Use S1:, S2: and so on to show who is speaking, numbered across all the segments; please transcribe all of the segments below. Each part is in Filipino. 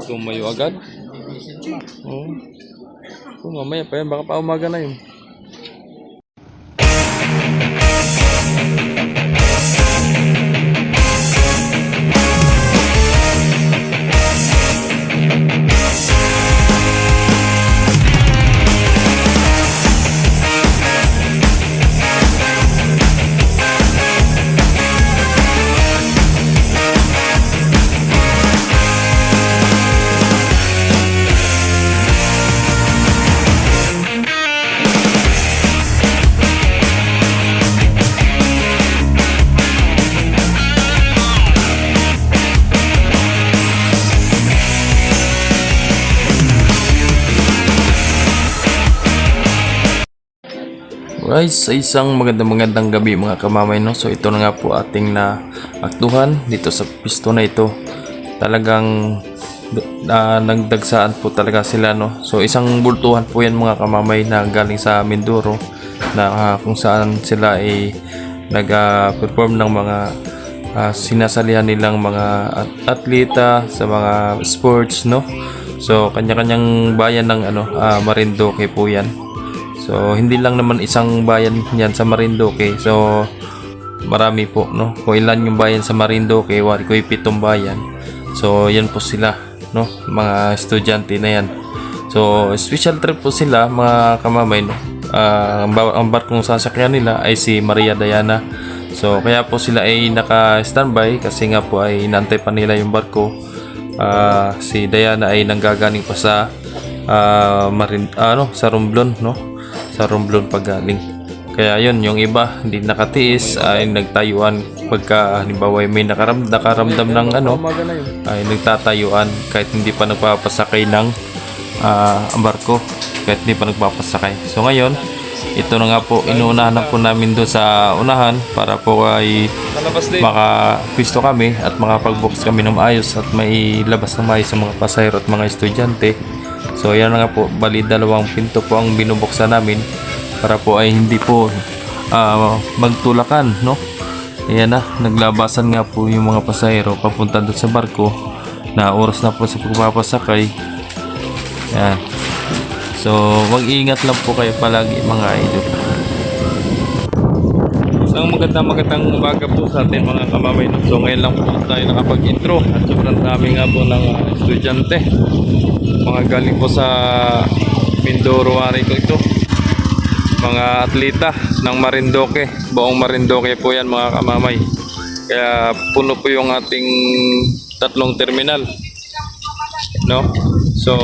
S1: Tumayo agad. Oh. Kung mamaya pa yan, baka pa umaga na yun. Guys, sa isang magandang gabi mga kamamay, no? So ito na nga po ating na aktuhan dito sa pisto na ito. Talagang nagdagsaan po talaga sila, no? So isang bultuhan po yan mga kamamay na galing sa Mindoro na kung saan sila ay nag-perform ng mga sinasalihan nilang mga atleta sa mga sports, no? So kanya-kanyang bayan ng Marinduque po yan. So hindi lang naman isang bayan yan sa Marinduque. So marami po, no? Kung ilan yung bayan sa Marinduque, wari ko 7 bayan. So yan po sila, no? Mga estudyante na yan. So special trip po sila mga kamamay, no? Ang barkong sasakyan nila ay si Maria Diana. So kaya po sila ay naka-standby kasi nga po ay inantay pa nila yung barko. Si Diana ay nanggagaling pa sa sa Romblon, no? Sa Romblon pagaling. Kaya yun, yung iba hindi nakatiis ay nagtayuan pagka halimbawa may nakaramdam ng ay nagtatayuan kahit hindi pa nagpapasakay ng barko, kahit hindi pa nagpapasakay. So ngayon, ito na nga po, inuunahan na po namin doon sa unahan para po ay makapwisto kami at makapag-box kami ng maayos at may labas na maayos sa mga pasahero at mga estudyante. So yan na nga po, bali 2 pinto po ang binubuksan namin para po ay hindi po magtulakan, no? Ayan na, naglabasan nga po yung mga pasahero papunta doon sa barko na oras na po sa pagpapasakay. Yan. So mag-iingat lang po kayo palagi mga idol. Isang magandang umaga po sa atin mga kamamay. So ngayon lang po tayo nakapag-intro at sobrang dami nga po ng estudyante. Mga galing po sa Mindoro wari ko ito. Mga atleta ng Marinduque. Buong Marinduque po yan mga kamamay. Kaya puno po yung ating 3 terminal, no? So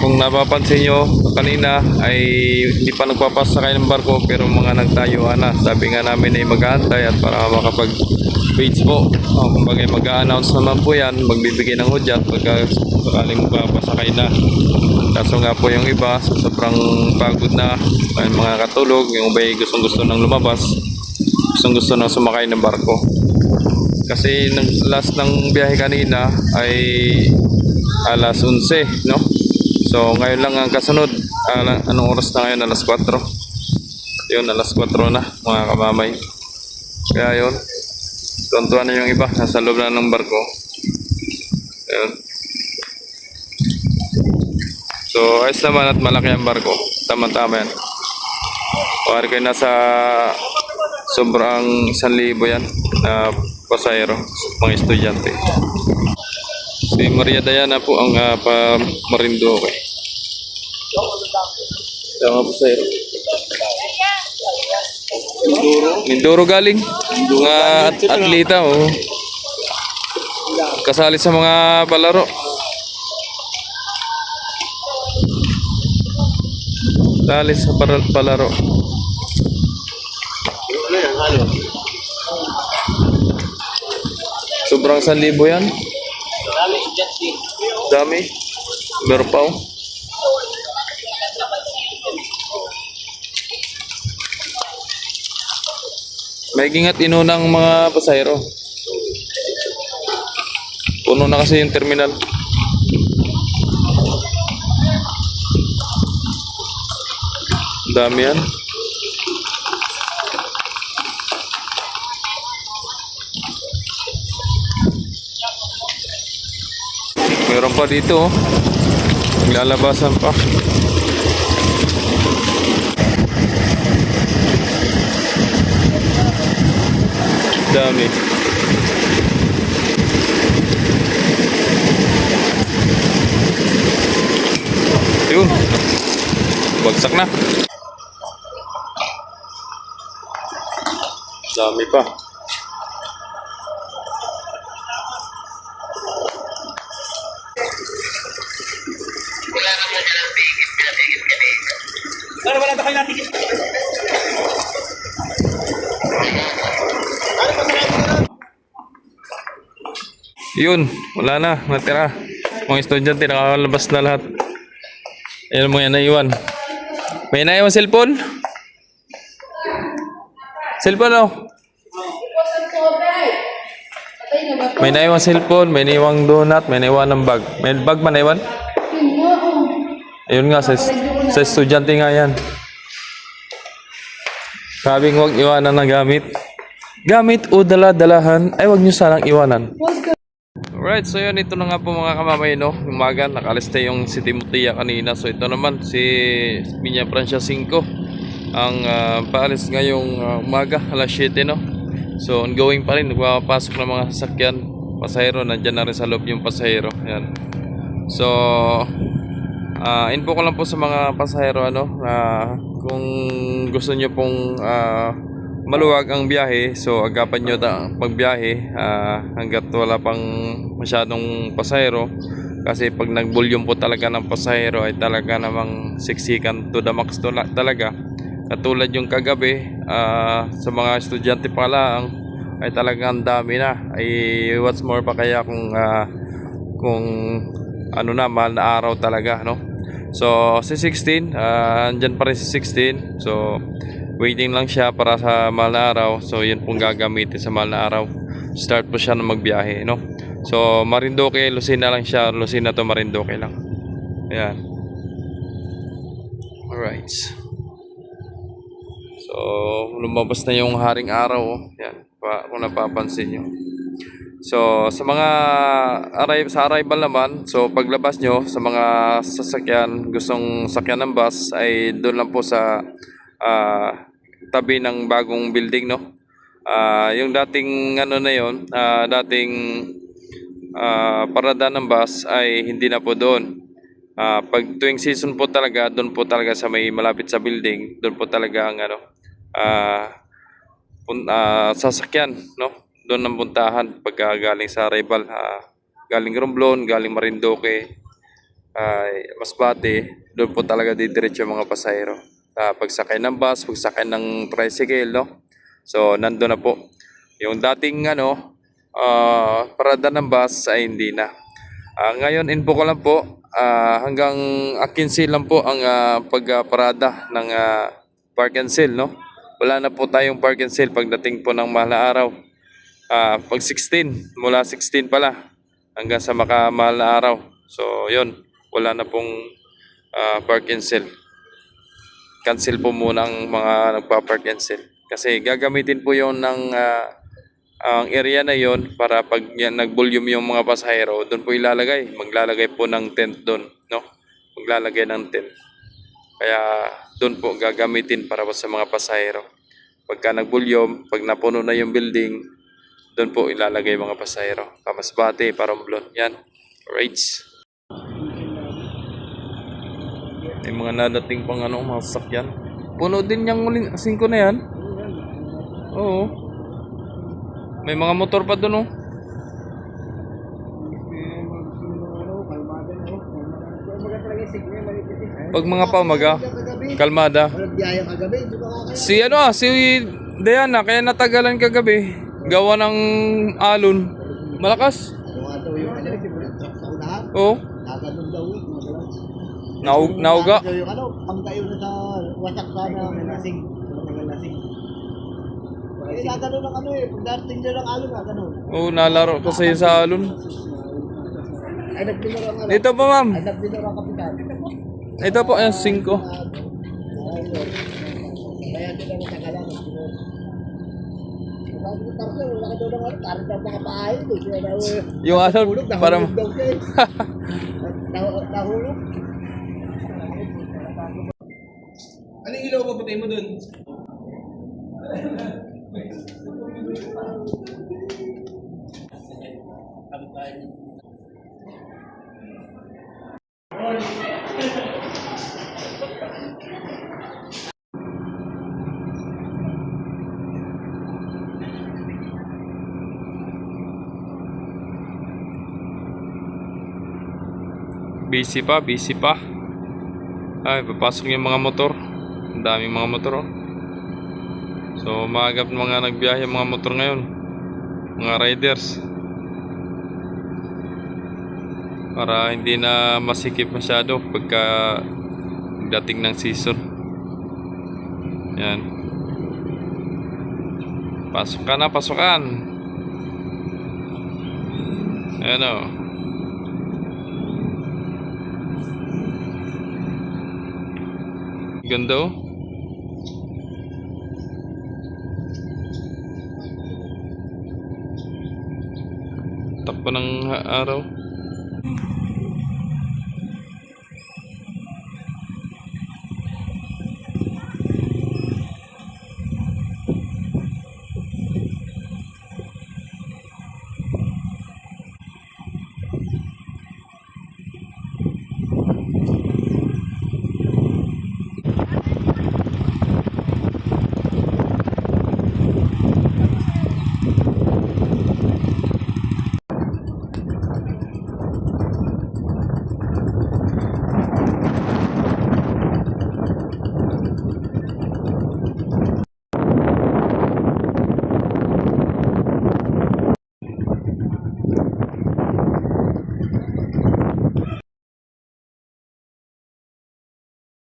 S1: kung napapansin nyo kanina ay hindi pa nagpapasakay ng barko pero mga nagtayuan na. Sabi nga namin ay mag-aantay at para makapag-page po. Kumbaga mag-a-announce naman po yan, magbibigay ng hudyat pagka sakaling magpapasakay na. Kaso nga po yung iba sobrang pagod na, ay mga katulog, yung iba ay gustong-gusto nang lumabas, gustong-gusto nang sumakay ng barko. Kasi last ng biyahe kanina ay alas 11, no? So ngayon lang ang kasunod. Anong oras na ngayon? Alas 4. Yun, alas 4 na mga kamamay. Kaya yun, tuntuan na yung iba, nasa loob na ng barko. Ayun. So ayos naman at malaki ang barko. Tama-tama yan. Pari kayo nasa sobrang 1,000 yan na pasahero, mga estudyante. Si Maria Diana po ang Marinduque. Tama po sa'yo. Mindoro galing. Mga atleta, oh. Kasali sa mga palaro. Kasali sa palaro. Sobrang 1,000 yan. Dami. Meron pa, oh. May ingat inunang mga pasahero. Puno na kasi yung terminal. Ang dami yan. Meron pa dito, oh. Naglalabasan pa. Dami. Yun. Bagsak na. Dami pa.
S2: Wala ba kayo natin?
S1: Yun, wala na, natira. Mga estudyante, nakakalabas na lahat. Ayun mo yan, naiwan. May naiwan cellphone? Cellphone, oh. May naiwan cellphone, may naiwan donut, may naiwan ng bag. May bag man naiwan? Ayun nga, sa estudyante nga yan. Sabing huwag iwanan na gamit. Gamit o dala-dalahan, ay huwag nyo sanang iwanan. Alright, so yun, ito na nga po mga kamamay, no? Umaga, nakalista yung si Timotea kanina. So ito naman, si Minya Francia 5. Ang paalis ngayong umaga, alas 7, no? So ongoing pa rin, nagpapasok ng mga sasakyan. Pasahero, nandyan na rin sa loob yung pasahero. Yan. So, info ko lang po sa mga pasahero, ano, kung gusto nyo pong maluwag ang biyahe, so agapan nyo pagbiyahe hanggat wala pang masyadong pasahero, kasi pag nag-volume po talaga ng pasahero ay talaga namang siksikan to the max talaga. Katulad yung kagabi, sa mga estudyante pa lang ay talagang dami na. Ay what's more pa kaya kung ano na, mahal na araw talaga, no? So si 16, andyan pa rin si 16. So waiting lang siya para sa mahal na araw. So yun pong gagamitin sa mahal na araw. Start po siya na magbiyahe, no? So Marinduque, Lucena lang siya. Lucena to Marinduque lang. Ayan. Alright. So lumabas na yung haring araw, oh. Yan, kung napapansin nyo. So sa mga sa arrival naman, so paglabas nyo sa mga sasakyan, gustong sakyan ng bus, ay doon lang po sa tabi ng bagong building, no? Yung dating ano na yon, dating parada ng bus ay hindi na po doon. Pag tuwing season po talaga, doon po talaga sa may malapit sa building, doon po talaga ang ano, sasakyan, no? Doon ang puntahan pag galing sa arrival, galing Romblon, galing Marinduque, Masbate, doon po talaga didiretso yung mga pasahero. Pagsakay ng bus, pagsakay ng tricycle, no? So nandoon na po. Yung dating ano, parada ng bus ay hindi na. Ngayon info ko lang po, hanggang 15 lang po ang pagparada ng park and sale, no? Wala na po tayong park and sale pagdating po ng mahal na araw. Pag 16, mula 16 pala hanggang sa makamahal na araw. So yun, wala na pong park and sale. Cancel po muna ang mga nagpa-park and sale. Kasi gagamitin po yon ng ang area na yon para pag nag-volume yung mga pasahero, doon po ilalagay. Maglalagay po ng tent doon, no? Maglalagay ng tent. Kaya doon po gagamitin para po sa mga pasahero. Pagka nag-volume, pag napuno na yung building, doon po ilalagay mga pasahero. Kamasbate, Romblon. Yan. Alright. May mga nadating pang ano, mga sasakyan. Puno din yung 5 na yan. Oo. May mga motor pa doon, oh. Pag mga paumaga, kalmada. Si ano, si Diana, kaya natagalan kagabi. Gawa ng alon. Malakas. Oo. Nauga.
S2: Pangkayo na sa wasak sana ng lasing. Gano'n ng ano eh, pagdating dyan ng alon na, gano'n.
S1: Oo, nalaro kasi sa alon.
S2: Ay, nagpinuro ang ano.
S1: Dito po, ma'am.
S2: Ay, nagpinuro ang kapitan.
S1: Ito po, yung 5.
S2: Ayun. Kaya hindi kami nakalang. Sabi ko, Tarso, wala ka daw ng ano, parang daw mga paayon. Kaya daw,
S1: Yung ano,
S2: nahulog
S1: parang...
S2: daw siya eh. Nahulog.
S3: Anong ilaw ba patay mo dun?
S1: Busy pa, busy pa. Ay, papasok yung mga motor. Ang daming mga motor, oh. So, maagap mga nagbiyahe yung mga motor ngayon. Mga riders. Para hindi na masikip masyado pagka dating ng season. Yan. Pasok ka na, pasokan. Ayan, oh. Ganda, oh. Takbo ng araw.